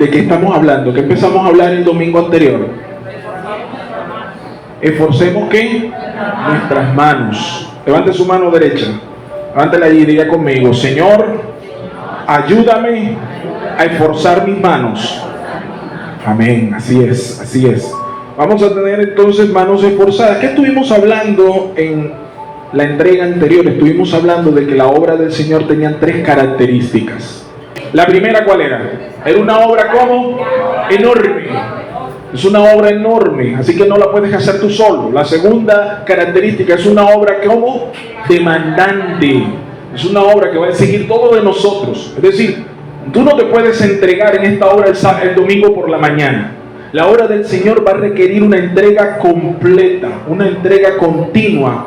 ¿De qué estamos hablando? ¿Qué empezamos a hablar el domingo anterior? Esforcemos ¿qué? Nuestras manos. Levante su mano derecha. Levántela y diga conmigo: Señor, ayúdame a esforzar mis manos. Amén, así es, así es. Vamos a tener entonces manos esforzadas. ¿Qué estuvimos hablando en la entrega anterior? Estuvimos hablando de que la obra del Señor tenía 3 características. La primera, ¿cuál era? Era una obra ¿cómo? Enorme. Es una obra enorme, así que no la puedes hacer tú solo. La segunda característica es una obra ¿cómo? Demandante. Es una obra que va a exigir todo de nosotros. Es decir, tú no te puedes entregar en esta obra el domingo por la mañana. La obra del Señor va a requerir una entrega completa, una entrega continua.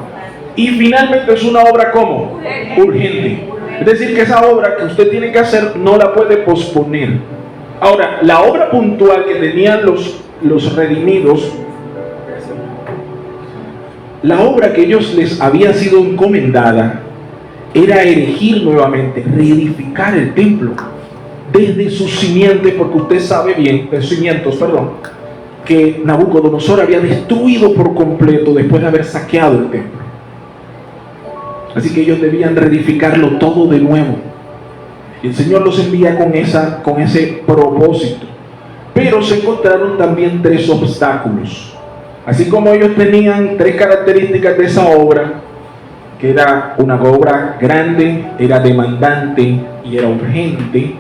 Y finalmente es una obra ¿cómo? Urgente. Es decir, que esa obra que usted tiene que hacer no la puede posponer. Ahora, la obra puntual que tenían los redimidos, la obra que ellos les había sido encomendada, era erigir nuevamente, reedificar el templo desde sus cimientos, porque usted sabe bien, de cimientos, que Nabucodonosor había destruido por completo después de haber saqueado el templo. Así que ellos debían reedificarlo todo de nuevo. Y el Señor los envía con ese propósito. Pero se encontraron también 3 obstáculos. Así como ellos tenían 3 características de esa obra, que era una obra grande, era demandante y era urgente,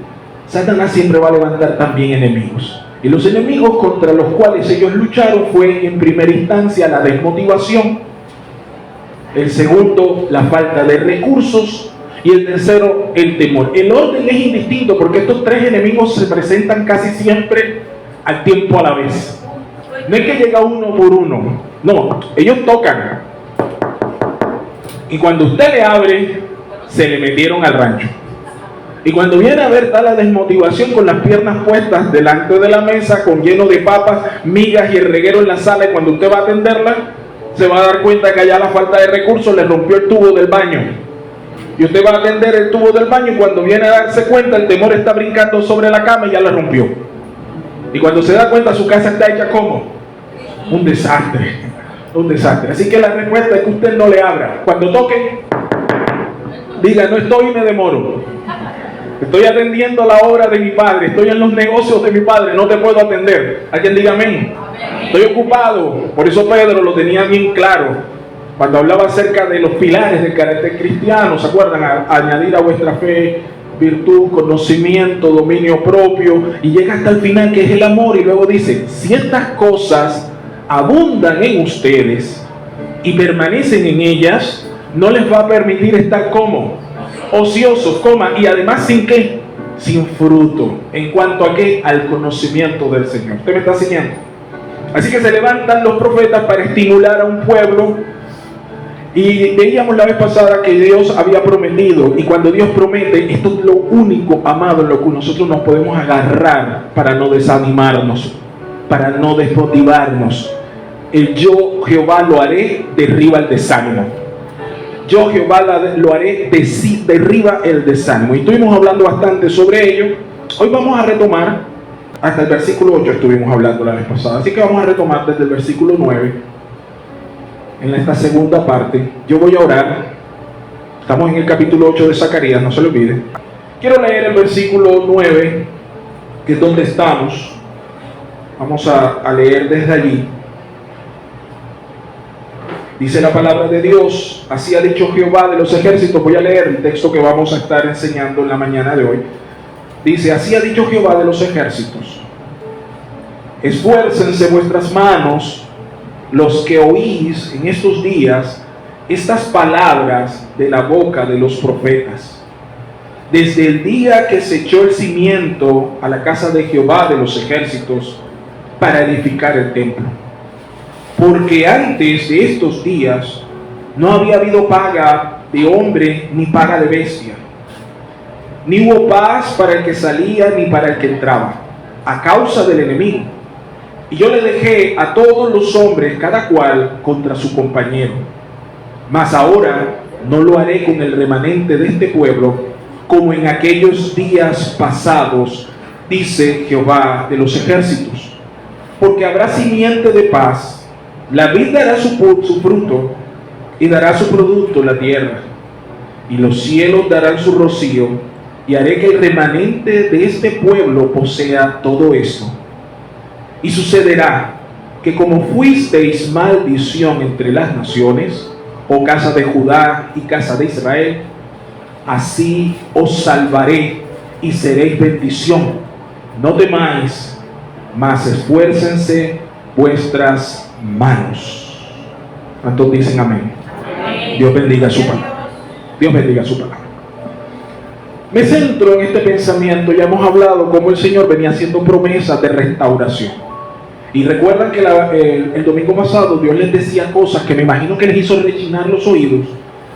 Satanás siempre va a levantar también enemigos. Y los enemigos contra los cuales ellos lucharon fue en primera instancia la desmotivación, el segundo la falta de recursos y el tercero el temor. El orden es indistinto porque estos 3 enemigos se presentan casi siempre al tiempo a la vez. No es que llega uno por uno, no, ellos tocan. Y cuando usted le abre, se le metieron al rancho. Y cuando viene a ver, está la desmotivación con las piernas puestas delante de la mesa, con lleno de papas, migas y el reguero en la sala. Y cuando usted va a atenderla, se va a dar cuenta que allá la falta de recursos le rompió el tubo del baño. Y usted va a atender el tubo del baño y cuando viene a darse cuenta, el temor está brincando sobre la cama y ya la rompió. Y cuando se da cuenta, su casa está hecha como un desastre. Un desastre. Así que la respuesta es que usted no le abra. Cuando toque, diga: no estoy y me demoro. Estoy atendiendo la obra de mi padre. Estoy en los negocios de mi padre. No te puedo atender. Alguien diga amén. Estoy ocupado. Por eso Pedro lo tenía bien claro cuando hablaba acerca de los pilares del carácter cristiano. ¿Se acuerdan? Añadir a vuestra fe virtud, conocimiento, dominio propio. Y llega hasta el final, que es el amor. Y luego dice: si estas cosas abundan en ustedes y permanecen en ellas, no les va a permitir estar como ociosos, y además sin qué, sin fruto. ¿En cuanto a qué? Al conocimiento del Señor. ¿Usted me está siguiendo? Así que se levantan los profetas para estimular a un pueblo. Y veíamos la vez pasada que Dios había prometido, y cuando Dios promete, esto es lo único, amado, en lo que nosotros nos podemos agarrar para no desanimarnos, para no desmotivarnos. El yo Jehová lo haré, derriba el desánimo. Yo Jehová lo haré, derriba el desánimo. Y estuvimos hablando bastante sobre ello. Hoy vamos a retomar hasta el versículo 8, estuvimos hablando la vez pasada. Así que vamos a retomar desde el versículo 9. En esta segunda parte, yo voy a orar. Estamos en el capítulo 8 de Zacarías, no se lo olvide. Quiero leer el versículo 9, que es donde estamos. Vamos a leer desde allí. Dice la palabra de Dios: así ha dicho Jehová de los ejércitos. Voy a leer el texto que vamos a estar enseñando en la mañana de hoy. Dice: así ha dicho Jehová de los ejércitos: esfuércense vuestras manos, los que oís en estos días estas palabras de la boca de los profetas. Desde el día que se echó el cimiento a la casa de Jehová de los ejércitos para edificar el templo. Porque antes de estos días no había habido paga de hombre ni paga de bestia, ni hubo paz para el que salía ni para el que entraba, a causa del enemigo. Y yo le dejé a todos los hombres, cada cual contra su compañero. Mas ahora no lo haré con el remanente de este pueblo, como en aquellos días pasados, dice Jehová de los ejércitos, porque habrá simiente de paz, la vid dará su fruto, y dará su producto la tierra, y los cielos darán su rocío, y haré que el remanente de este pueblo posea todo esto. Y sucederá que como fuisteis maldición entre las naciones, oh casa de Judá y casa de Israel, así os salvaré y seréis bendición. No temáis, mas esfuércense vuestras manos. ¿Cuántos dicen amén? Dios bendiga su palabra. Dios bendiga su palabra. Me centro en este pensamiento. Ya hemos hablado cómo el Señor venía haciendo promesas de restauración. Y recuerdan que el domingo pasado Dios les decía cosas que me imagino que les hizo rechinar los oídos.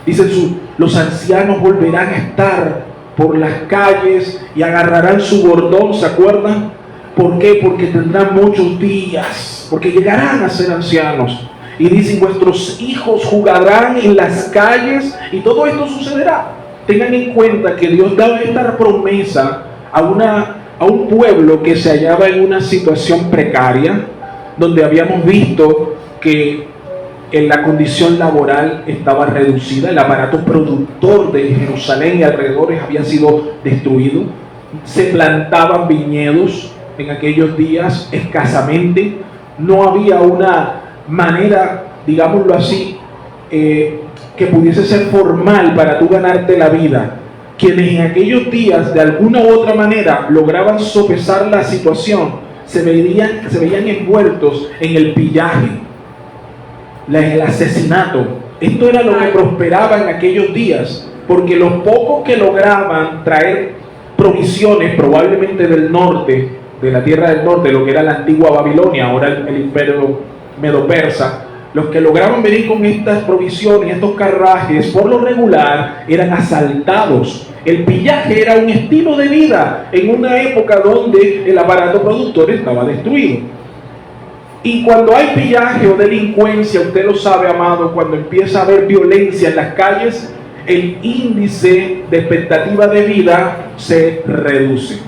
Dicen, los ancianos volverán a estar por las calles y agarrarán su bordón, ¿se acuerdan? ¿Por qué? Porque tendrán muchos días, porque llegarán a ser ancianos. Y dicen, vuestros hijos jugarán en las calles, y todo esto sucederá. Tengan en cuenta que Dios daba esta promesa a un pueblo que se hallaba en una situación precaria, donde habíamos visto que en la condición laboral estaba reducida, el aparato productor de Jerusalén y alrededores había sido destruido, se plantaban viñedos en aquellos días escasamente, no había una manera, digámoslo así, que pudiese ser formal para tú ganarte la vida. Quienes en aquellos días de alguna u otra manera lograban sopesar la situación se veían envueltos en el pillaje, el asesinato. Esto era lo que prosperaba en aquellos días, porque los pocos que lograban traer provisiones, probablemente del norte, de la tierra del norte, lo que era la antigua Babilonia, ahora el imperio medo-persa, los que lograban venir con estas provisiones, estos carruajes, por lo regular eran asaltados. El pillaje era un estilo de vida en una época donde el aparato productor estaba destruido. Y cuando hay pillaje o delincuencia, usted lo sabe, amado, cuando empieza a haber violencia en las calles, el índice de expectativa de vida se reduce.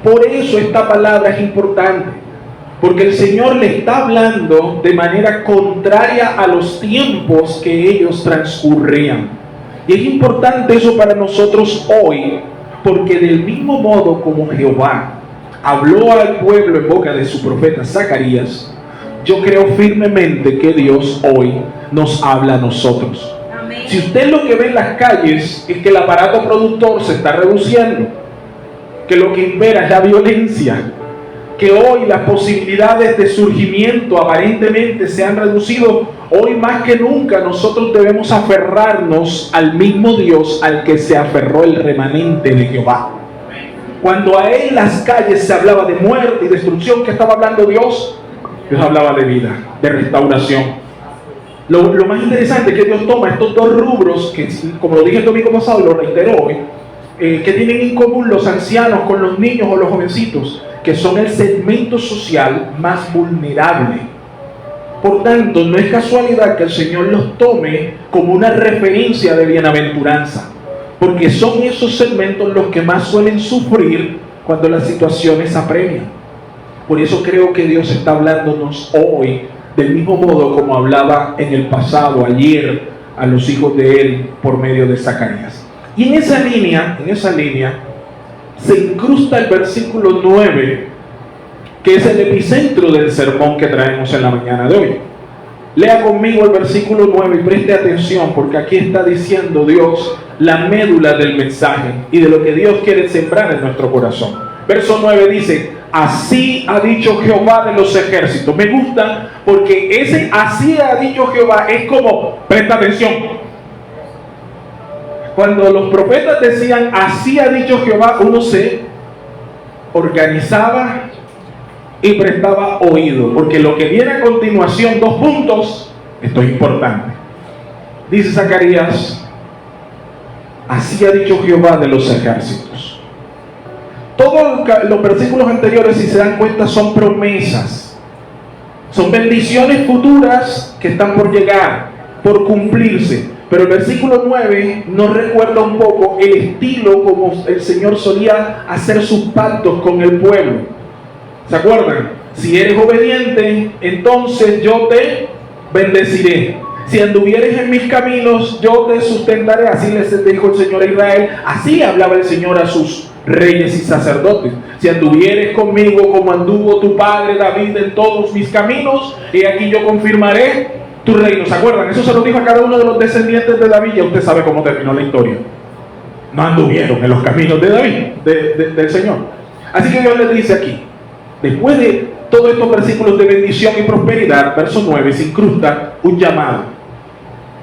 Por eso esta palabra es importante, porque el Señor le está hablando de manera contraria a los tiempos que ellos transcurrían. Y es importante eso para nosotros hoy, porque del mismo modo como Jehová habló al pueblo en boca de su profeta Zacarías, yo creo firmemente que Dios hoy nos habla a nosotros. Amén. Si usted lo que ve en las calles es que el aparato productor se está reduciendo, que lo que impera es la violencia, que hoy las posibilidades de surgimiento aparentemente se han reducido, hoy más que nunca nosotros debemos aferrarnos al mismo Dios al que se aferró el remanente de Jehová. Cuando a él las calles se hablaba de muerte y destrucción, ¿qué estaba hablando Dios? Dios hablaba de vida, de restauración. Lo más interesante es que Dios toma estos dos rubros, que como lo dije el domingo pasado y lo reitero hoy, que tienen en común los ancianos con los niños o los jovencitos, que son el segmento social más vulnerable. Por tanto, no es casualidad que el Señor los tome como una referencia de bienaventuranza, porque son esos segmentos los que más suelen sufrir cuando las situaciones apremian. Por eso creo que Dios está hablándonos hoy del mismo modo como hablaba en el pasado, ayer, a los hijos de Él por medio de Zacarías. Y en esa línea se incrusta el versículo 9, que es el epicentro del sermón que traemos en la mañana de hoy. Lea conmigo el versículo 9 y preste atención, porque aquí está diciendo Dios la médula del mensaje y de lo que Dios quiere sembrar en nuestro corazón. Verso 9 dice: así ha dicho Jehová de los ejércitos. Me gusta porque ese así ha dicho Jehová es como, presta atención. Cuando los profetas decían así ha dicho Jehová, uno se organizaba y prestaba oído, porque lo que viene a continuación, 2 puntos, esto es importante. Dice Zacarías: así ha dicho Jehová de los ejércitos. Todos los versículos anteriores, si se dan cuenta, son promesas, son bendiciones futuras que están por llegar, por cumplirse. Pero el versículo 9 nos recuerda un poco el estilo como el Señor solía hacer sus pactos con el pueblo. ¿Se acuerdan? Si eres obediente, entonces yo te bendeciré. Si anduvieres en mis caminos, yo te sustentaré. Así les dijo el Señor a Israel. Así hablaba el Señor a sus reyes y sacerdotes. Si anduvieres conmigo como anduvo tu padre David en todos mis caminos, y aquí yo confirmaré tu reino. ¿Se acuerdan? Eso se lo dijo a cada uno de los descendientes de David. Ya usted sabe cómo terminó la historia. No anduvieron en los caminos de David, del Señor. Así que Dios les dice aquí, después de todos estos versículos de bendición y prosperidad, verso 9, se incrusta un llamado.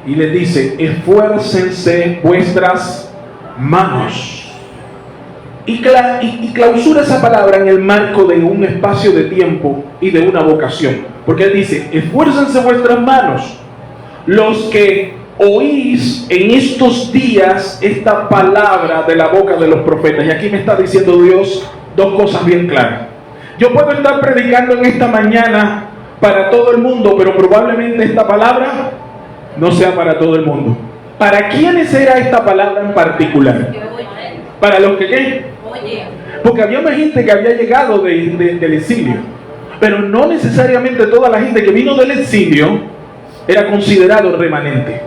Y les dice, esfuércense vuestras manos. Y clausura esa palabra en el marco de un espacio de tiempo y de una vocación. Porque él dice, esfuércense vuestras manos, los que oís en estos días esta palabra de la boca de los profetas. Y aquí me está diciendo Dios dos cosas bien claras. Yo puedo estar predicando en esta mañana para todo el mundo, pero probablemente esta palabra no sea para todo el mundo. ¿Para quiénes era esta palabra en particular? ¿Para los que qué? Porque había más gente que había llegado del exilio, pero no necesariamente toda la gente que vino del exilio era considerado remanente.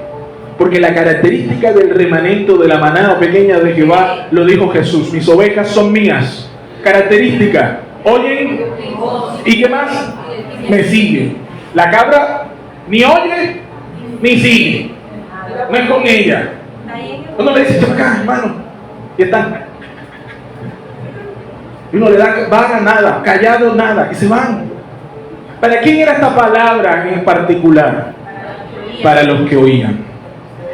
Porque la característica del remanente de la manada pequeña de Jehová, lo dijo Jesús, mis ovejas son mías. Característica, oyen, ¿y qué más? Me siguen. La cabra ni oye ni sigue, no es con ella. Uno le dice, echa acá, hermano, y están. Y uno le da vaga nada, callado nada, y se van. ¿Para quién era esta palabra en particular? Para los que oían.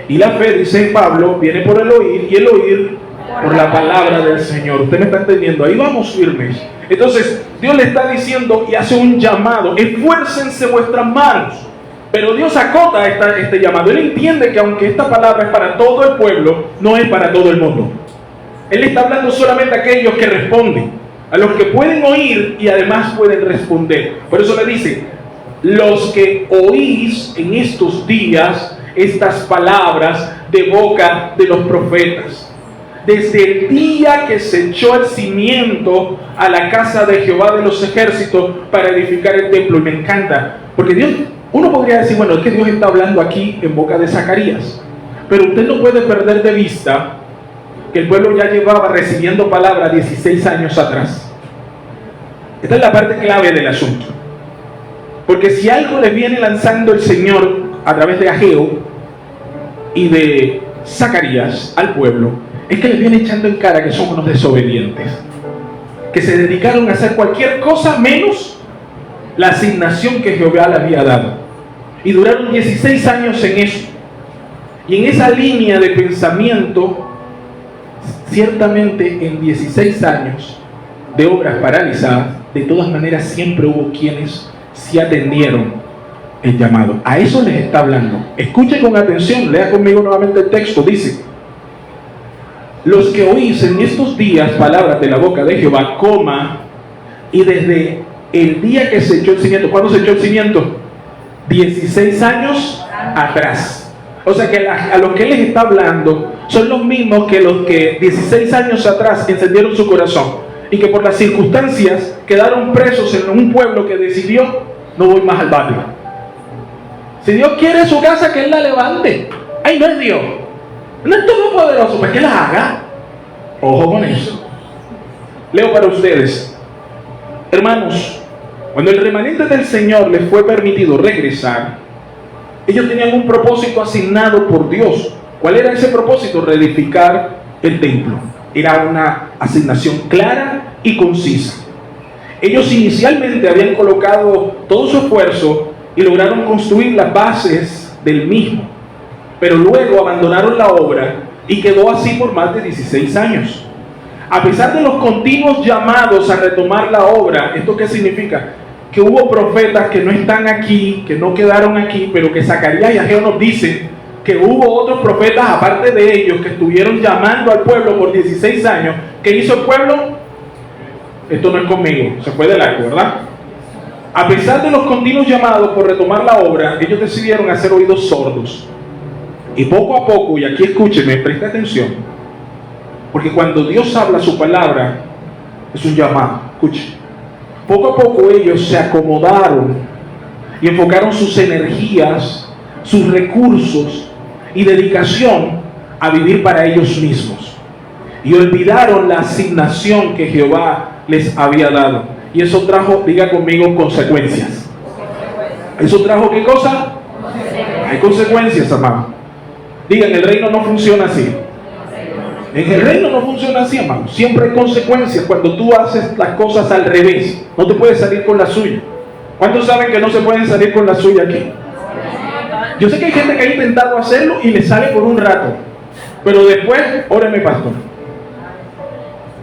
Y la fe, dice Pablo, viene por el oír, y el oír por la palabra del Señor. Usted me está entendiendo, ahí vamos firmes. Entonces Dios le está diciendo y hace un llamado, esfuércense vuestras manos. Pero Dios acota este llamado. Él entiende que aunque esta palabra es para todo el pueblo, no es para todo el mundo. Él está hablando solamente a aquellos que responden, a los que pueden oír y además pueden responder. Por eso le dice, los que oís en estos días estas palabras de boca de los profetas. Desde el día que se echó el cimiento a la casa de Jehová de los ejércitos para edificar el templo. Y me encanta, porque Dios... Uno podría decir, bueno, es que Dios está hablando aquí en boca de Zacarías, pero usted no puede perder de vista que el pueblo ya llevaba recibiendo palabra 16 años atrás. Esta es la parte clave del asunto, porque si algo le viene lanzando el Señor a través de Ageo y de Zacarías al pueblo, es que les viene echando en cara que son unos desobedientes, que se dedicaron a hacer cualquier cosa menos la asignación que Jehová le había dado. Y duraron 16 años en eso. Y en esa línea de pensamiento, ciertamente en 16 años de obras paralizadas, de todas maneras siempre hubo quienes sí atendieron el llamado. A eso les está hablando. Escuche con atención, lea conmigo nuevamente el texto. Dice, los que oís en estos días palabras de la boca de Jehová, y desde el día que se echó el cimiento. ¿Cuándo se echó el cimiento? 16 años atrás. O sea que a los que él les está hablando son los mismos que los que 16 años atrás encendieron su corazón y que por las circunstancias quedaron presos en un pueblo que decidió, no voy más al barrio. Si Dios quiere su casa, que él la levante. Ay, no es Dios, no es todopoderoso, pues que la haga. Ojo con eso. Leo para ustedes. Hermanos, cuando el remanente del Señor les fue permitido regresar, ellos tenían un propósito asignado por Dios. ¿Cuál era ese propósito? Reedificar el templo. Era una asignación clara y concisa. Ellos inicialmente habían colocado todo su esfuerzo y lograron construir las bases del mismo, pero luego abandonaron la obra y quedó así por más de 16 años. A pesar de los continuos llamados a retomar la obra, ¿esto qué significa? Que hubo profetas que no están aquí, que no quedaron aquí, pero que Zacarías y Ageo nos dicen que hubo otros profetas aparte de ellos que estuvieron llamando al pueblo por 16 años. ¿Qué hizo el pueblo? Esto no es conmigo, se fue del arco, ¿verdad? A pesar de los continuos llamados por retomar la obra, ellos decidieron hacer oídos sordos Y poco a poco, y aquí escúcheme, preste atención, porque cuando Dios habla su palabra, es un llamado. Escuche. Poco a poco ellos se acomodaron y enfocaron sus energías, sus recursos y dedicación a vivir para ellos mismos. Y olvidaron la asignación que Jehová les había dado. Y eso trajo, diga conmigo, consecuencias. ¿Eso trajo qué cosa? Hay consecuencias, amado. Digan, el reino no funciona así. En el reino no funciona así, amado. Siempre hay consecuencias cuando tú haces las cosas al revés. No te puedes salir con la suya. ¿Cuántos saben que no se pueden salir con la suya aquí? Yo sé que hay gente que ha intentado hacerlo y le sale por un rato. Pero después, óreme, pastor.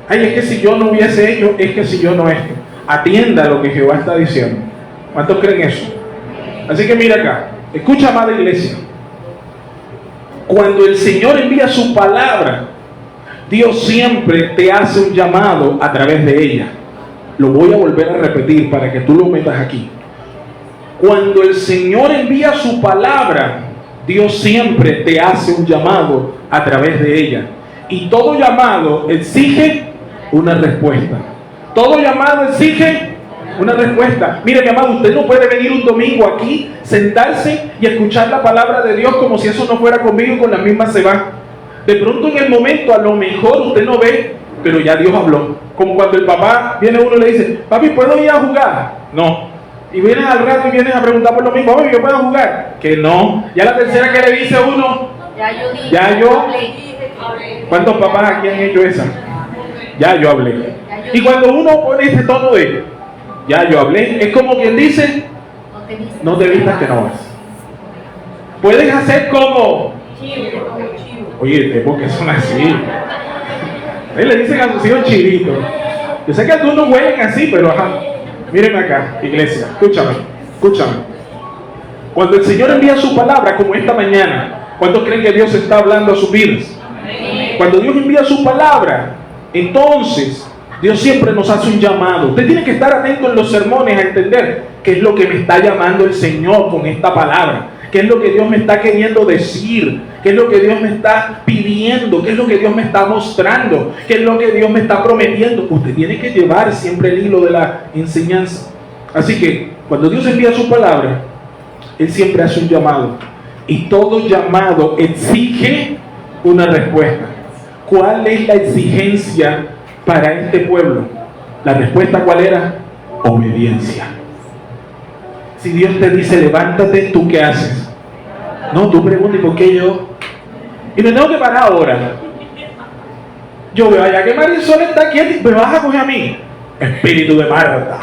Ay, es que si yo no hubiese hecho, es que si yo no esto. Atienda lo que Jehová está diciendo. ¿Cuántos creen eso? Así que mira acá. Escucha, amada iglesia. Cuando el Señor envía su palabra, Dios siempre te hace un llamado a través de ella. Lo voy a volver a repetir para que tú lo metas aquí. Cuando el Señor envía su palabra, Dios siempre te hace un llamado a través de ella. Y todo llamado exige una respuesta. Todo llamado exige una respuesta. Mire, mi amado, usted no puede venir un domingo aquí, sentarse y escuchar la palabra de Dios como si eso no fuera conmigo y con la misma se va. De pronto en el momento a lo mejor usted no ve, pero ya Dios habló. Como cuando el papá viene uno y le dice, papi, ¿puedo ir a jugar? No. Y vienes al rato y vienes a preguntar por lo mismo, papi, ¿yo puedo jugar? Que no. Ya la tercera que le dice uno, ya yo. ¿Cuántos papás aquí han hecho esa? Ya yo hablé. Y cuando uno pone ese tono de, ya yo hablé, es como quien dice, no te vistas que no vas. Puedes hacer como, oye, ¿por qué son así? Ahí le dicen a sus hijos chivitos. Yo sé que algunos huelen así, pero ajá. Mírenme acá, iglesia, escúchame. Cuando el Señor envía su palabra, como esta mañana, ¿cuántos creen que Dios está hablando a sus vidas? Cuando Dios envía su palabra, entonces Dios siempre nos hace un llamado. Usted tiene que estar atento en los sermones a entender qué es lo que me está llamando el Señor con esta palabra. ¿Qué es lo que Dios me está queriendo decir? ¿Qué es lo que Dios me está pidiendo? ¿Qué es lo que Dios me está mostrando? ¿Qué es lo que Dios me está prometiendo? Usted tiene que llevar siempre el hilo de la enseñanza. Así que cuando Dios envía su palabra, Él siempre hace un llamado. Y todo llamado exige una respuesta. ¿Cuál es la exigencia para este pueblo? La respuesta, ¿cuál era? Obediencia. Si Dios te dice, levántate, ¿tú qué haces? No, tú preguntas, ¿por qué yo? Y me tengo que parar ahora. Yo veo allá que Marisol está quieta y me vas a coger a mí. Espíritu de Marta.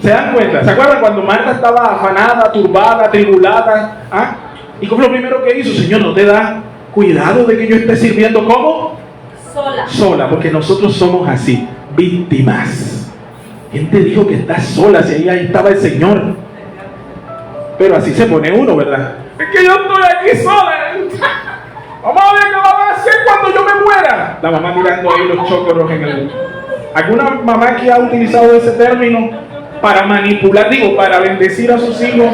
¿Se dan cuenta? ¿Se acuerdan cuando Marta estaba afanada, turbada, atribulada? ¿Ah? ¿Y cómo lo primero que hizo? Señor, ¿no te da cuidado de que yo esté sirviendo como? Sola, porque nosotros somos así, víctimas. ¿Quién te dijo que estás sola si ahí estaba el Señor? Pero así se pone uno, ¿verdad? Es que yo estoy aquí sola. Vamos a ver qué va a hacer cuando yo me muera. La mamá mirando ahí los chócoros en el... ¿Alguna mamá que ha utilizado ese término para manipular, para bendecir a sus hijos?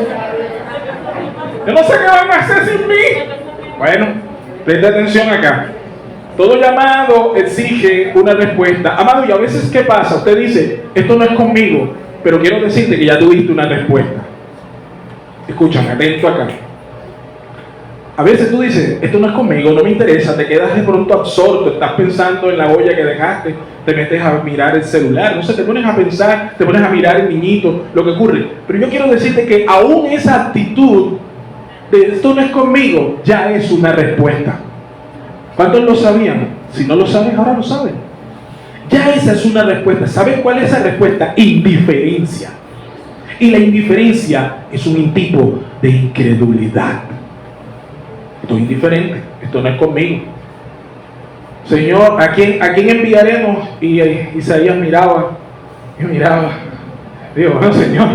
Yo no sé qué van a hacer sin mí. Bueno, presta atención acá. Todo llamado exige una respuesta. Amado, y a veces, ¿qué pasa? Usted dice, esto no es conmigo, pero quiero decirte que ya tuviste una respuesta. Escúchame, atento acá. A veces tú dices, esto no es conmigo, no me interesa, te quedas de pronto absorto, estás pensando en la olla que dejaste, te metes a mirar el celular, no sé, te pones a pensar, te pones a mirar el niñito, lo que ocurre. Pero yo quiero decirte que aún esa actitud de esto no es conmigo, ya es una respuesta. ¿Cuántos lo sabían? Si no lo saben, ahora lo saben. Ya esa es una respuesta. ¿Saben cuál es esa respuesta? Indiferencia. Y la indiferencia es un tipo de incredulidad. Estoy indiferente, esto no es conmigo. Señor, ¿a quién enviaremos? Y Isaías miraba. Digo, bueno, Señor,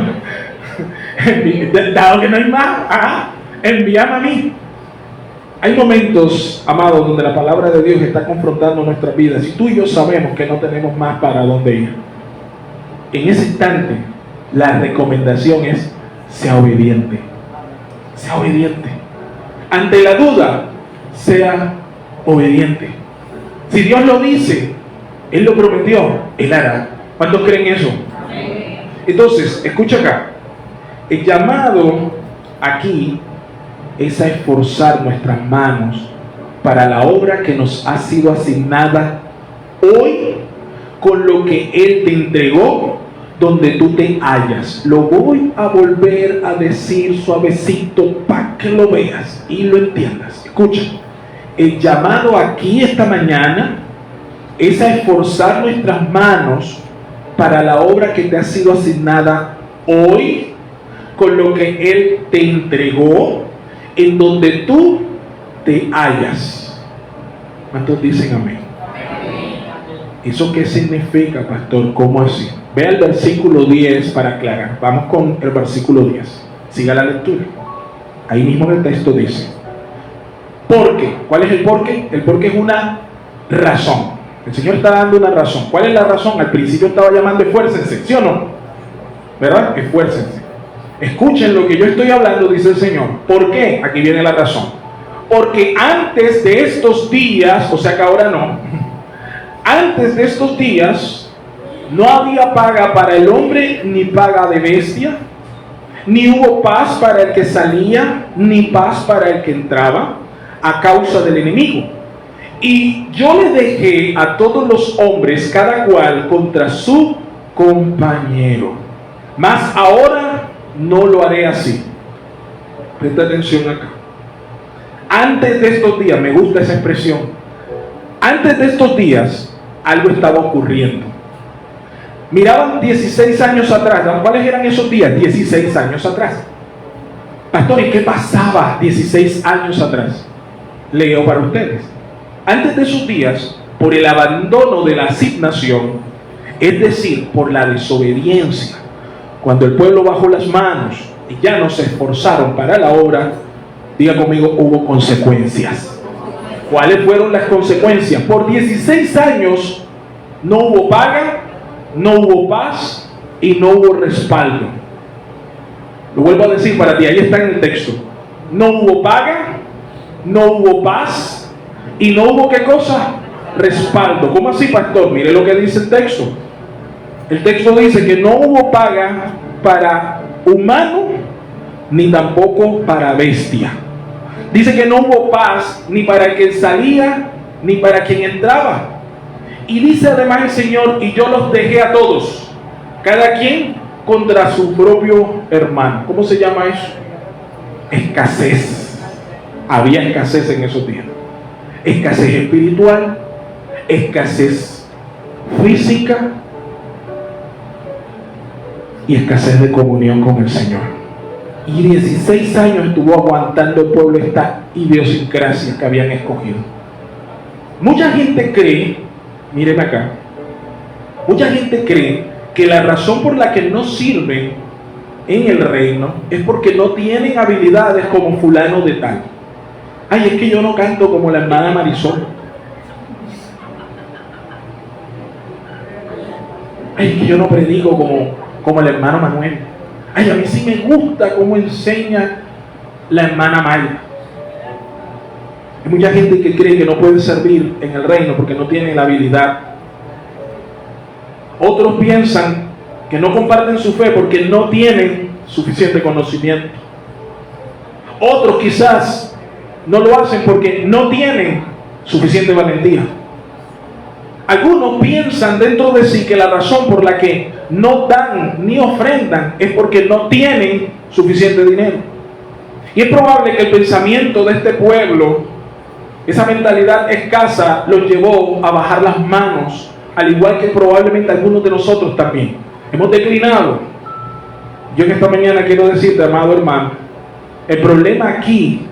dado que no hay más, envíame a mí. Hay momentos, amados, donde la palabra de Dios está confrontando nuestras vidas. Y tú y yo sabemos que no tenemos más para dónde ir. En ese instante, la recomendación es, sea obediente. Sea obediente. Ante la duda, sea obediente. Si Dios lo dice, Él lo prometió, Él hará. ¿Cuántos creen eso? Entonces, escucha acá. El llamado aquí es a esforzar nuestras manos para la obra que nos ha sido asignada hoy con lo que Él te entregó donde tú te hallas. Lo voy a volver a decir suavecito para que lo veas y lo entiendas. Escucha, el llamado aquí esta mañana es a esforzar nuestras manos para la obra que te ha sido asignada hoy con lo que Él te entregó en donde tú te hallas. ¿Cuántos dicen amén? ¿Eso qué significa, pastor? ¿Cómo así? Ve el versículo 10 para aclarar. Vamos con el versículo 10. Siga la lectura. Ahí mismo en el texto dice: porque. ¿Cuál es el porqué? El porqué es una razón. El Señor está dando una razón. ¿Cuál es la razón? Al principio estaba llamando esfuércense, ¿sí o no? ¿Verdad? Esfuércense. Escuchen lo que yo estoy hablando, dice el Señor. ¿Por qué? Aquí viene la razón. Porque antes de estos días, o sea que ahora no, antes de estos días no había paga para el hombre ni paga de bestia, ni hubo paz para el que salía, ni paz para el que entraba, a causa del enemigo. Y yo le dejé a todos los hombres, cada cual contra su compañero. Mas ahora no lo haré así. Presta atención acá. Antes de estos días, me gusta esa expresión. Antes de estos días, algo estaba ocurriendo. Miraban 16 años atrás. ¿Cuáles eran esos días? 16 años atrás. Pastor, ¿y qué pasaba 16 años atrás? Leo para ustedes. Antes de esos días, por el abandono de la asignación, es decir, por la desobediencia, cuando el pueblo bajó las manos y ya no se esforzaron para la obra, diga conmigo, hubo consecuencias. ¿Cuáles fueron las consecuencias? Por 16 años no hubo paga, no hubo paz y no hubo respaldo. Lo vuelvo a decir para ti, ahí está en el texto. No hubo paga, no hubo paz y no hubo ¿qué cosa? Respaldo. ¿Cómo así, pastor? Mire lo que dice el texto. El texto dice que no hubo paga para humano ni tampoco para bestia. Dice que no hubo paz ni para quien salía ni para quien entraba. Y dice además el Señor: y yo los dejé a todos, cada quien contra su propio hermano. ¿Cómo se llama eso? Escasez. Había escasez en esos días. Escasez espiritual, escasez física y escasez de comunión con el Señor. Y 16 años estuvo aguantando el pueblo esta idiosincrasia que habían escogido. Mucha gente cree, mírenme acá, mucha gente cree que la razón por la que no sirven en el reino es porque no tienen habilidades como fulano de tal. Ay, es que yo no canto como la hermana Marisol. Ay, es que yo no predico como el hermano Manuel. Ay, a mí sí me gusta cómo enseña la hermana Maya. Hay mucha gente que cree que no puede servir en el reino porque no tiene la habilidad. Otros piensan que no comparten su fe porque no tienen suficiente conocimiento. Otros quizás no lo hacen porque no tienen suficiente valentía. Algunos piensan dentro de sí que la razón por la que no dan ni ofrendan es porque no tienen suficiente dinero. Y es probable que el pensamiento de este pueblo, esa mentalidad escasa, los llevó a bajar las manos, al igual que probablemente algunos de nosotros también. Hemos declinado. Yo en esta mañana quiero decirte, amado hermano, el problema aquí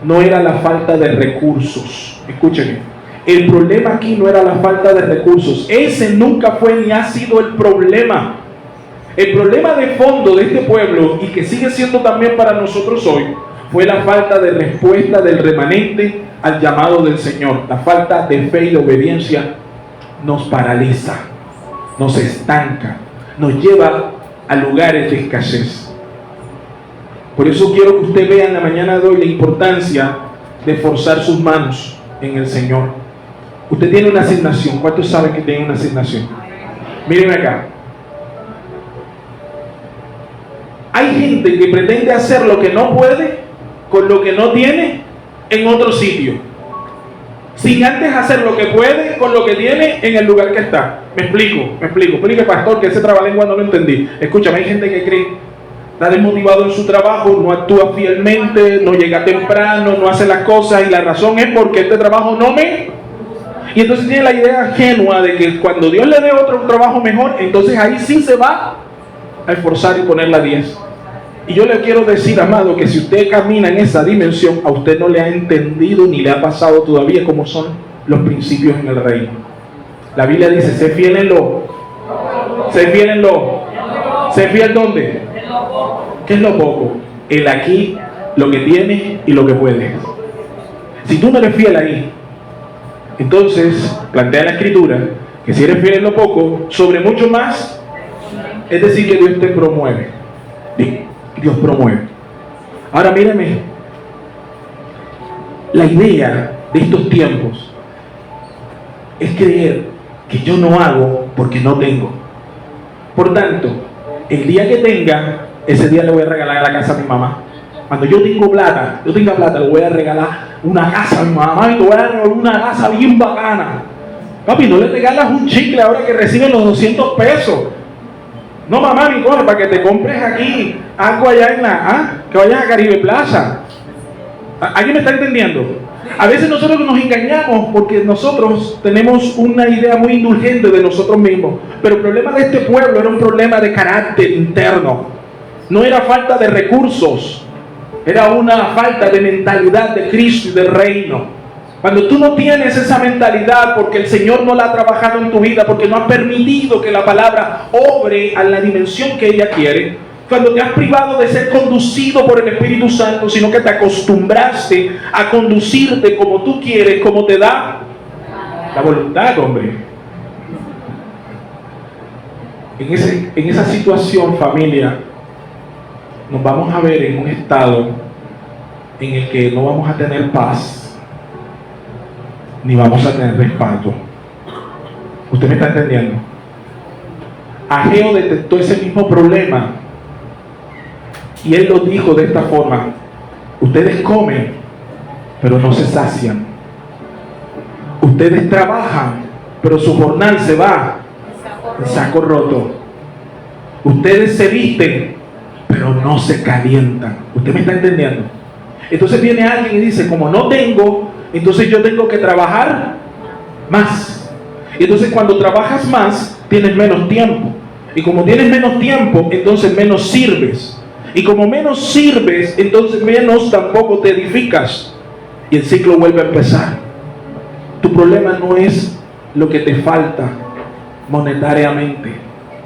no era la falta de recursos. Escúcheme, el problema aquí no era la falta de recursos. Ese nunca fue ni ha sido el problema. El problema de fondo de este pueblo, y que sigue siendo también para nosotros hoy, fue la falta de respuesta del remanente al llamado del Señor. La falta de fe y de obediencia nos paraliza, nos estanca, nos lleva a lugares de escasez. Por eso quiero que usted vea en la mañana de hoy la importancia de forzar sus manos en el Señor. Usted tiene una asignación. ¿Cuántos saben que tiene una asignación? Mírenme acá. Hay gente que pretende hacer lo que no puede con lo que no tiene en otro sitio, sin antes hacer lo que puede con lo que tiene en el lugar que está. Me explico. Explique, pastor, que ese trabalengua no lo entendí. Escúchame, hay gente que cree, está desmotivado en su trabajo, no actúa fielmente, no llega temprano, no hace las cosas, y la razón es porque este trabajo no me... Y entonces tiene la idea ingenua de que cuando Dios le dé otro trabajo mejor, entonces ahí sí se va a esforzar y poner la 10. Y yo le quiero decir, amado, que si usted camina en esa dimensión, a usted no le ha entendido ni le ha pasado todavía cómo son los principios en el reino. La Biblia dice, sé fiel en lo... Sé fiel en lo... ¿Sé fiel dónde? ¿Qué es lo poco? El aquí, lo que tienes y lo que puedes. Si tú no eres fiel ahí, entonces plantea la Escritura que si eres fiel en lo poco, sobre mucho más, es decir, que Dios te promueve. Dios promueve. Ahora mírame, la idea de estos tiempos es creer que yo no hago porque no tengo. Por tanto, el día que tenga, ese día le voy a regalar a la casa a mi mamá. Cuando yo tenga plata, le voy a regalar una casa a mi mamá y te voy a regalar una casa bien bacana. Papi, no le regalas un chicle ahora que reciben los 200 pesos. No, mamá, mi coge para que te compres aquí algo allá que vayas a Caribe Plaza. ¿Alguien me está entendiendo? A veces nosotros nos engañamos porque nosotros tenemos una idea muy indulgente de nosotros mismos. Pero el problema de este pueblo era un problema de carácter interno. No era falta de recursos, era una falta de mentalidad de Cristo y del reino. Cuando tú no tienes esa mentalidad porque el Señor no la ha trabajado en tu vida, porque no has permitido que la palabra obre a la dimensión que ella quiere, cuando te has privado de ser conducido por el Espíritu Santo, sino que te acostumbraste a conducirte como tú quieres, como te da la voluntad, hombre. En esa situación, familia, nos vamos a ver en un estado en el que no vamos a tener paz, ni vamos a tener respaldo. ¿Usted me está entendiendo? Ageo detectó ese mismo problema y él lo dijo de esta forma: ustedes comen, pero no se sacian. Ustedes trabajan, pero su jornal se va en saco roto. Ustedes se visten, pero no se calientan. ¿Usted me está entendiendo? Entonces viene alguien y dice, como no tengo, entonces yo tengo que trabajar más. Entonces cuando trabajas más, tienes menos tiempo. Y como tienes menos tiempo, entonces menos sirves. Y como menos sirves, entonces menos tampoco te edificas. Y el ciclo vuelve a empezar. Tu problema no es lo que te falta monetariamente.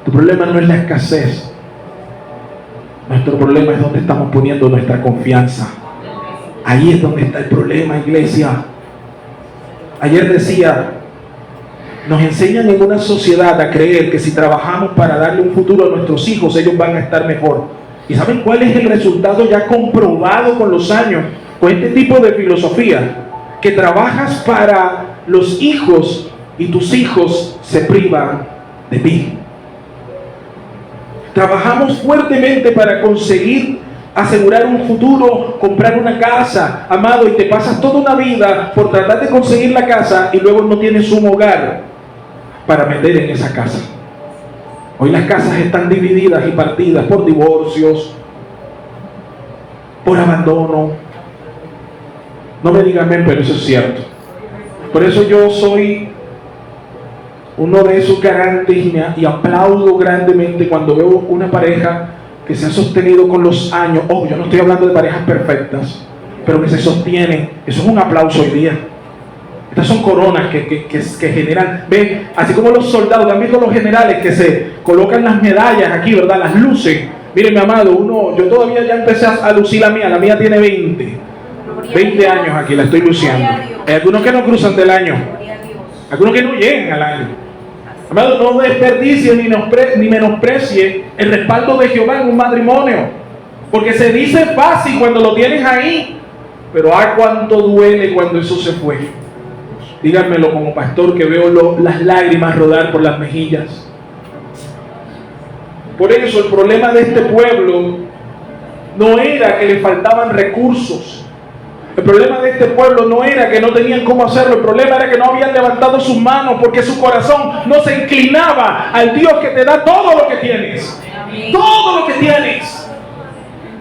Tu problema no es la escasez. Nuestro problema es donde estamos poniendo nuestra confianza. Ahí es donde está el problema, iglesia. Ayer decía, nos enseñan en una sociedad a creer que si trabajamos para darle un futuro a nuestros hijos, ellos van a estar mejor. ¿Y saben cuál es el resultado ya comprobado con los años? Con este tipo de filosofía, que trabajas para los hijos y tus hijos se privan de ti. Trabajamos fuertemente para conseguir asegurar un futuro, comprar una casa, amado, y te pasas toda una vida por tratar de conseguir la casa y luego no tienes un hogar para meter en esa casa. Hoy las casas están divididas y partidas por divorcios, por abandono. No me digan amén, pero eso es cierto. Por eso yo soy uno de esos garantes y aplaudo grandemente cuando veo una pareja que se ha sostenido con los años. Yo no estoy hablando de parejas perfectas, pero que se sostienen. Eso es un aplauso hoy día. Estas son coronas que generan, ven, así como los soldados, ¿han visto los generales que se colocan las medallas aquí, verdad? Las lucen. Miren, mi amado, yo todavía ya empecé a lucir la mía tiene 20 años aquí, la estoy luciendo. Hay algunos que no cruzan del año, algunos que no llegan al año. Amado, no desperdicie ni menosprecie el respaldo de Jehová en un matrimonio, porque se dice fácil cuando lo tienes ahí, Pero cuánto duele cuando eso se fue. Díganmelo como pastor, que veo las lágrimas rodar por las mejillas. Por eso el problema de este pueblo no era que le faltaban recursos. El problema de este pueblo no era que no tenían cómo hacerlo. El problema era que no habían levantado sus manos, porque su corazón no se inclinaba al Dios que te da todo lo que tienes. Todo lo que tienes.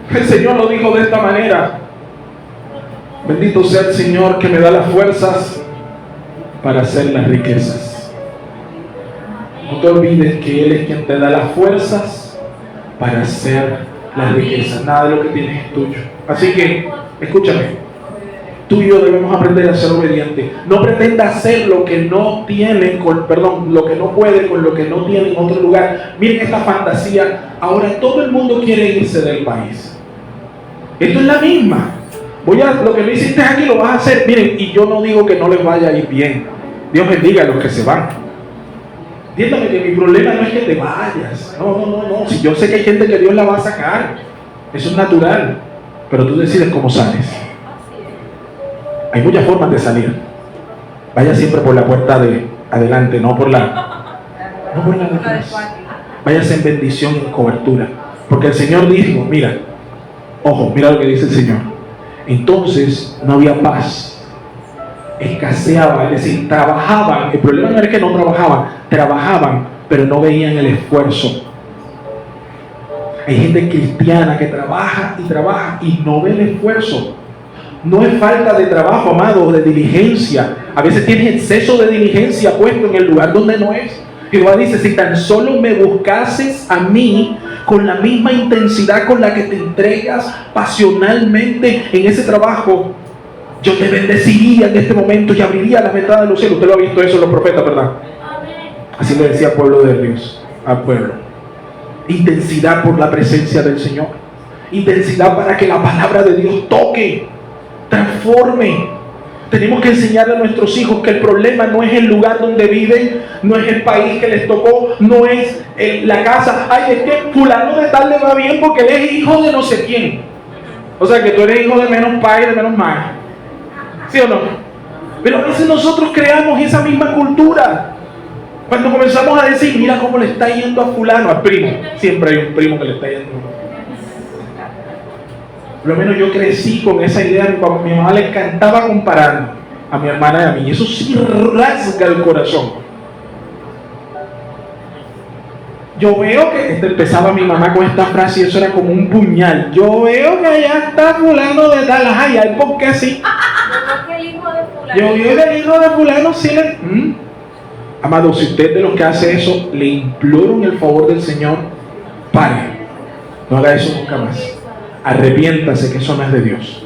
El Señor lo dijo de esta manera: bendito sea el Señor que me da las fuerzas para hacer las riquezas. No te olvides que Él es quien te da las fuerzas para hacer las riquezas. Nada de lo que tienes es tuyo. Así que, escúchame, tú y yo debemos aprender a ser obedientes. No pretenda hacer lo que no tiene, lo que no puede con lo que no tiene en otro lugar. Miren esta fantasía. Ahora todo el mundo quiere irse del país. Esto es la misma. Lo que no hiciste aquí lo vas a hacer. Miren, y yo no digo que no les vaya a ir bien. Dios bendiga a los que se van. Entiéndame que mi problema no es que te vayas. No. Si yo sé que hay gente que Dios la va a sacar. Eso es natural. Pero tú decides cómo sales. Hay muchas formas de salir. Vaya siempre por la puerta de adelante, no por la de atrás. Váyase en bendición y en cobertura. Porque el Señor dijo, mira, ojo, mira lo que dice el Señor. Entonces no había paz. Escaseaba, es decir, trabajaban. El problema no era que no trabajaban, pero no veían el esfuerzo. Hay gente cristiana que trabaja y no ve el esfuerzo. No es falta de trabajo, amado, o de diligencia. A veces tienes exceso de diligencia puesto en el lugar donde no es. Jehová dice: si tan solo me buscases a mí con la misma intensidad con la que te entregas pasionalmente en ese trabajo, yo te bendeciría en este momento y abriría las ventanas de los cielos. Usted lo ha visto eso en los profetas, ¿verdad? Así le decía al pueblo de Dios, al pueblo. Intensidad por la presencia del Señor. Intensidad para que la palabra de Dios toque, transforme. Tenemos que enseñarle a nuestros hijos que el problema no es el lugar donde viven, no es el país que les tocó, no es la casa. Ay, es que fulano de tal le va bien porque él es hijo de no sé quién. O sea que tú eres hijo de menos padre y de menos madre. ¿Sí o no? Pero a veces nosotros creamos esa misma cultura. Cuando comenzamos a decir, mira cómo le está yendo a fulano, al primo. Siempre hay un primo que le está yendo. Por lo menos yo crecí con esa idea. Mi mamá le encantaba comparar a mi hermana y a mí. Y eso sí rasga el corazón. Yo veo que empezaba mi mamá con esta frase y eso era como un puñal. Yo veo que allá está fulano de tal. Ay, ay, ¿por qué sí? Yo veo que el hijo de fulano sí le... Amado, si usted de los que hace eso, le imploro en el favor del Señor, pare. No haga eso nunca más. Arrepiéntase, que eso no es de Dios.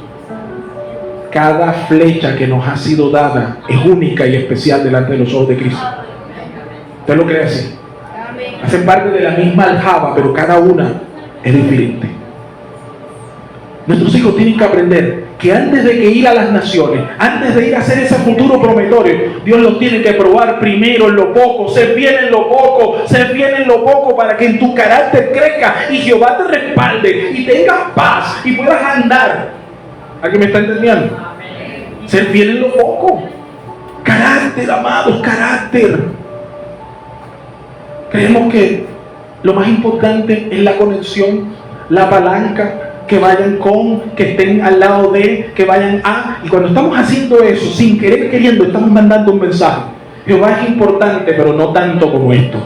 Cada flecha que nos ha sido dada es única y especial delante de los ojos de Cristo. ¿Usted lo cree así? Hacen parte de la misma aljaba, pero cada una es diferente. Nuestros hijos tienen que aprender que antes de que ir a las naciones, antes de ir a hacer ese futuro prometorio, Dios los tiene que probar primero en lo poco. Ser fiel en lo poco, para que en tu carácter crezca y Jehová te respalde y tengas paz y puedas andar. ¿Alguien me está entendiendo? Ser fiel en lo poco. Carácter, amados, carácter. Creemos que lo más importante es la conexión, la palanca, que vayan que estén al lado de, que vayan a. Y cuando estamos haciendo eso, sin querer queriendo, estamos mandando un mensaje. Jehová es importante, pero no tanto como esto.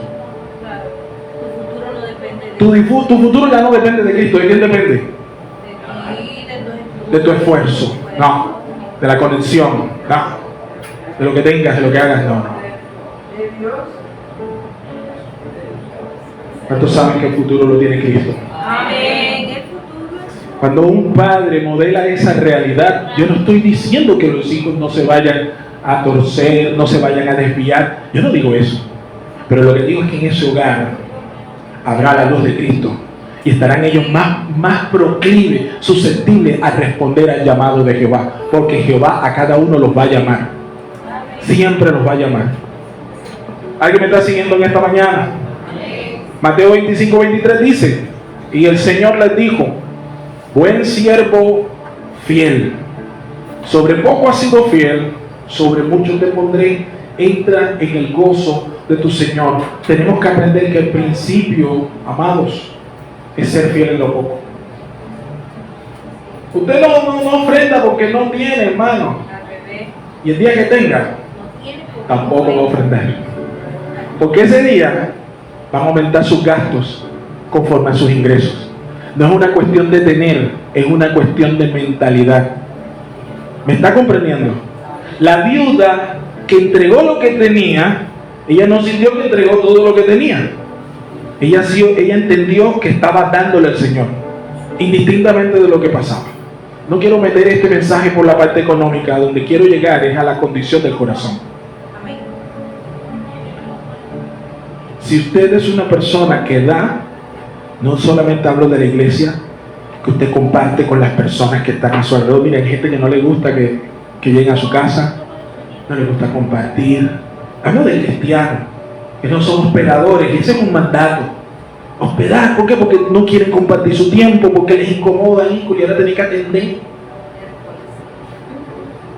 Tu futuro ya no depende de Cristo. ¿De quién depende? De tu esfuerzo. No. De la conexión. No. De lo que tengas, de lo que hagas. No. ¿Cuántos saben que el futuro lo tiene Cristo? Amén. Cuando un padre modela esa realidad, yo no estoy diciendo que los hijos no se vayan a torcer, no se vayan a desviar. Yo no digo eso. Pero lo que digo es que en ese hogar habrá la luz de Cristo y estarán ellos más proclives, susceptibles a responder al llamado de Jehová. Porque Jehová a cada uno los va a llamar. Siempre los va a llamar. ¿Alguien me está siguiendo en esta mañana? Mateo 25:23 dice: y el Señor les dijo: buen siervo fiel Sobre poco has sido fiel, sobre mucho te pondré. Entra en el gozo de tu Señor. Tenemos que aprender que el principio, amados, es ser fiel en lo poco. Usted no ofrenda porque no tiene, hermano. Y el día que tenga, tampoco va a ofrendar. Porque ese día van a aumentar sus gastos conforme a sus ingresos. No es una cuestión de tener, es una cuestión de mentalidad. ¿Me está comprendiendo? La viuda que entregó lo que tenía, ella no sintió que entregó todo lo que tenía. Ella entendió que estaba dándole al Señor, indistintamente de lo que pasaba. No quiero meter este mensaje por la parte económica, donde quiero llegar es a la condición del corazón. Si usted es una persona que da, no solamente hablo de la iglesia, que usted comparte con las personas que están a su alrededor. Mira, hay gente que no le gusta que lleguen a su casa, no le gusta compartir. Hablo del cristiano, que no son hospedadores, y ese es un mandato. Hospedar, ¿por qué? Porque no quieren compartir su tiempo, porque les incomoda, y ahora tener que atender.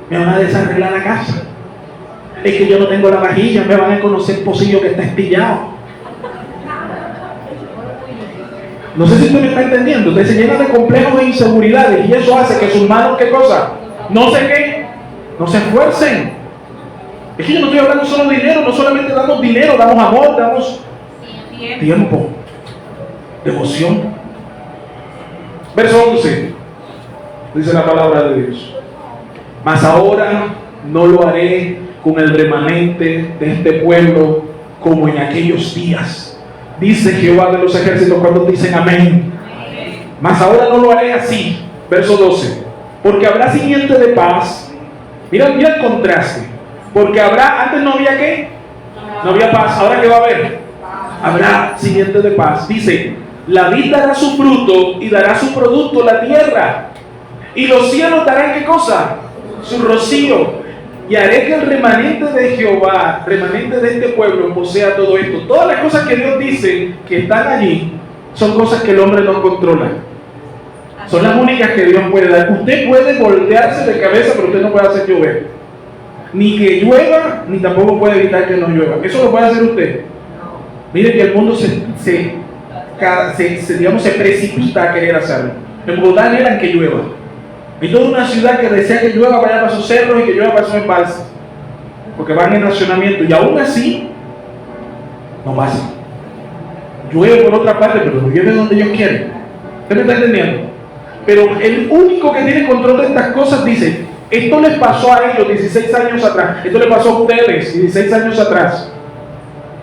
Me van a desarreglar la casa. Es que yo no tengo la vajilla, me van a conocer pocillo que está estillado. No sé si usted me está entendiendo. Usted se llena de complejos e inseguridades, y eso hace que sus manos, ¿qué cosa? No sé qué, no se esfuercen. Es que yo no estoy hablando solo de dinero, no solamente damos dinero, damos amor, damos tiempo, devoción. Verso 11, dice la palabra de Dios: mas ahora no lo haré con el remanente de este pueblo como en aquellos días, dice Jehová de los ejércitos. Cuando dicen amén. Mas ahora no lo haré así. Verso 12, porque habrá simiente de paz. Mira el contraste. Porque habrá, antes no había ¿qué? No había paz. Ahora ¿qué va a haber? Habrá simiente de paz. Dice: la vid dará su fruto y dará su producto la tierra, y los cielos darán ¿qué cosa? Su rocío. Y haré que el remanente de Jehová, remanente de este pueblo, posea todo esto. Todas las cosas que Dios dice que están allí son cosas que el hombre no controla. Son las únicas que Dios puede dar. Usted puede voltearse de cabeza, pero usted no puede hacer llover. Ni que llueva, ni tampoco puede evitar que no llueva. Eso lo puede hacer usted. Mire que el mundo se precipita a querer hacerlo. En Bogotá eran que llueva. Hay toda una ciudad que desea que llueva para allá para sus cerros y que llueva para sus embalses, porque van en racionamiento, y aún así no pasa. Llueve por otra parte, pero no llueve donde Dios quiere. ¿Usted me está entendiendo? Pero el único que tiene control de estas cosas dice: esto les pasó a ellos 16 años atrás, esto les pasó a ustedes 16 años atrás,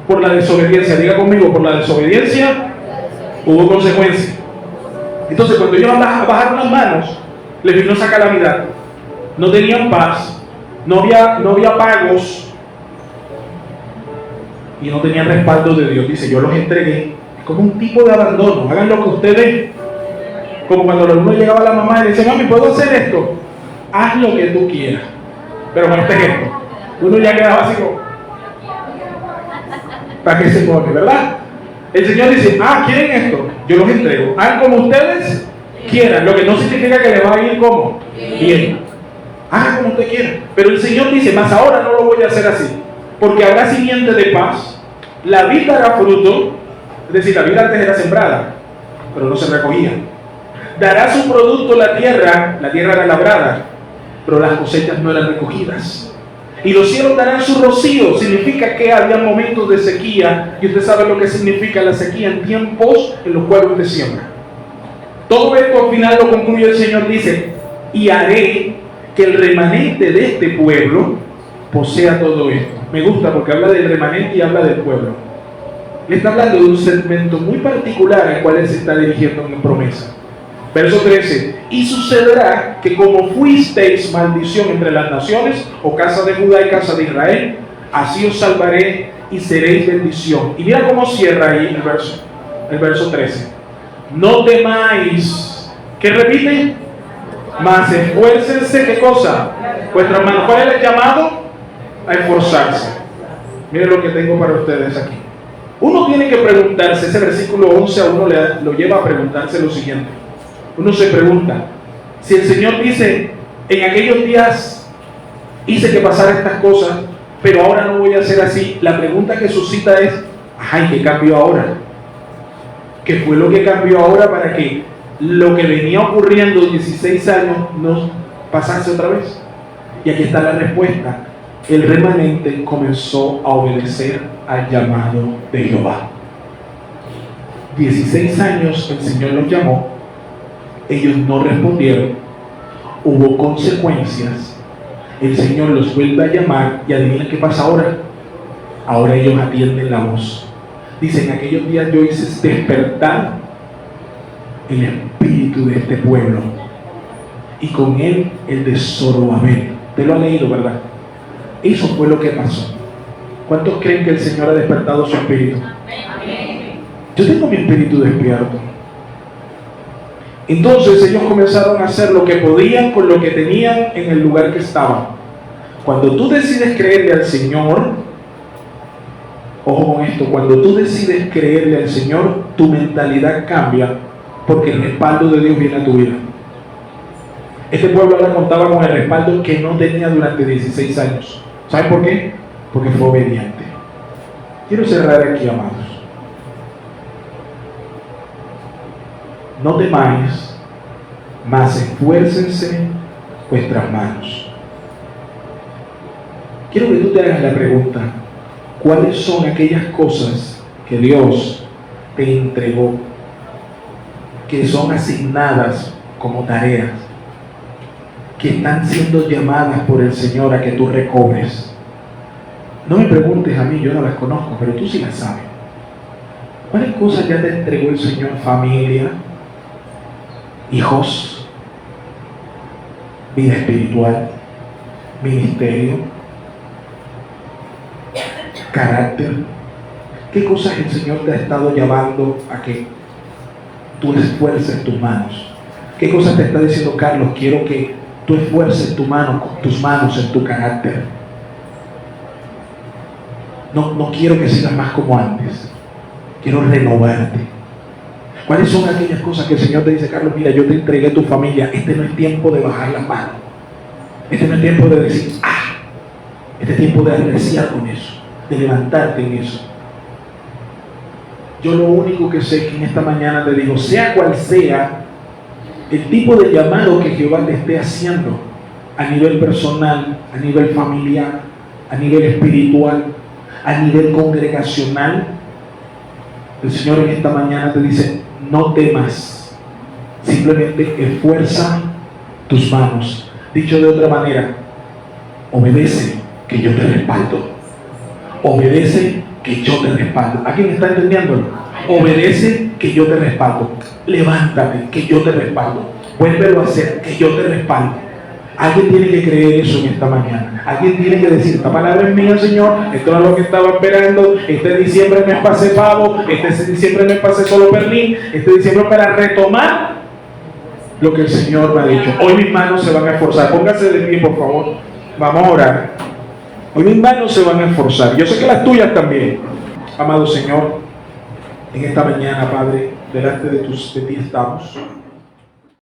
por la desobediencia. Diga conmigo: por la desobediencia hubo consecuencias. Entonces, cuando ellos bajaron las manos, les vino esa calamidad. No tenían paz, no había pagos, y no tenían respaldo de Dios. Dice: yo los entregué. Es como un tipo de abandono. Hagan lo que ustedes. Como cuando uno llegaba a la mamá y le decía: mami, ¿puedo hacer esto? Haz lo que tú quieras, pero con este gesto. Uno ya quedaba así como, para que se pone, ¿verdad? El Señor dice: ¿quieren esto? Yo los entrego. Hagan como ustedes quieran, lo que no significa que le va a ir como bien. Hagan como usted quiera. Pero el Señor dice: mas ahora no lo voy a hacer así, porque habrá simiente de paz, la vid dará fruto. Es decir, la vid antes era sembrada, pero no se recogía. Dará su producto la tierra era labrada, pero las cosechas no eran recogidas. Y los cielos darán su rocío. Significa que había momentos de sequía, y usted sabe lo que significa la sequía, en tiempos en los cuales usted siembra. Todo esto al final lo concluye el Señor, dice: y haré que el remanente de este pueblo posea todo esto. Me gusta porque habla del remanente y habla del pueblo. Le está hablando de un segmento muy particular al cual él se está dirigiendo en promesa. Verso 13: y sucederá que como fuisteis maldición entre las naciones, o casa de Judá y casa de Israel, así os salvaré y seréis bendición. Y mira cómo cierra ahí el verso 13: no temáis. ¿Qué repite? Mas esfuércense. ¿Qué cosa? Vuestra mano. ¿Cuál es el llamado? A esforzarse. Miren lo que tengo para ustedes aquí. Uno tiene que preguntarse, ese versículo 11 a uno lo lleva a preguntarse lo siguiente. Uno se pregunta: si el Señor dice En aquellos días hice que pasara estas cosas, pero ahora no voy a hacer así. La pregunta que suscita es, ay, ¿qué cambió ahora? ¿Qué fue lo que cambió ahora para que lo que venía ocurriendo 16 años no pasase otra vez? Y aquí está la respuesta. El remanente comenzó a obedecer al llamado de Jehová. 16 años el Señor los llamó, ellos no respondieron, hubo consecuencias, el Señor los vuelve a llamar y adivinen qué pasa ahora. Ahora ellos atienden la voz. Dicen, aquellos días yo hice despertar el espíritu de este pueblo y con él el de Zorobabel. Usted lo ha leído, ¿verdad? Eso fue lo que pasó. ¿Cuántos creen que el Señor ha despertado su espíritu? Yo tengo mi espíritu despierto. Entonces ellos comenzaron a hacer lo que podían con lo que tenían en el lugar que estaban. Cuando tú decides creerle al Señor, ojo con esto, cuando tú decides creerle al Señor, tu mentalidad cambia porque el respaldo de Dios viene a tu vida. Este pueblo ahora contaba con el respaldo que no tenía durante 16 años. ¿Saben por qué? Porque fue obediente. Quiero cerrar aquí, amados. No temáis, mas esfuércense vuestras manos. Quiero que tú te hagas la pregunta: ¿cuáles son aquellas cosas que Dios te entregó, que son asignadas como tareas, que están siendo llamadas por el Señor a que tú recobres? No me preguntes a mí, yo no las conozco, pero tú sí las sabes. ¿Cuáles cosas ya te entregó el Señor? Familia, hijos, vida espiritual, ministerio, carácter. ¿Qué cosas el Señor te ha estado llamando a que tú esfuerces tus manos? ¿Qué cosas te está diciendo Carlos? Quiero que tú esfuerces tus manos en tu carácter. No quiero que sigas más como antes. Quiero renovarte. ¿Cuáles son aquellas cosas que el Señor te dice, Carlos, mira, yo te entregué tu familia, este no es tiempo de bajar las manos, este no es tiempo de decir, este es tiempo de apreciar con eso, de levantarte en eso? Yo lo único que sé es que en esta mañana te digo, sea cual sea el tipo de llamado que Jehová te esté haciendo, a nivel personal, a nivel familiar, a nivel espiritual, a nivel congregacional, el Señor en esta mañana te dice, no temas, simplemente esfuerza tus manos. Dicho de otra manera, obedece que yo te respaldo. Obedece que yo te respaldo. ¿Alguien está entendiéndolo? Obedece que yo te respaldo. Levántate que yo te respaldo. Vuélvelo a hacer que yo te respaldo. Alguien tiene que creer eso en esta mañana. Alguien tiene que decir, esta palabra es mía, Señor. Esto es lo que estaba esperando. Este diciembre me pasé pavo. Este diciembre me pasé solo pernil. Este diciembre para retomar lo que el Señor me ha dicho. Hoy mis manos se van a esforzar. Póngase de pie, por favor. Vamos a orar. Hoy mis manos se van a esforzar. Yo sé que las tuyas también. Amado Señor, en esta mañana, Padre, delante de ti estamos.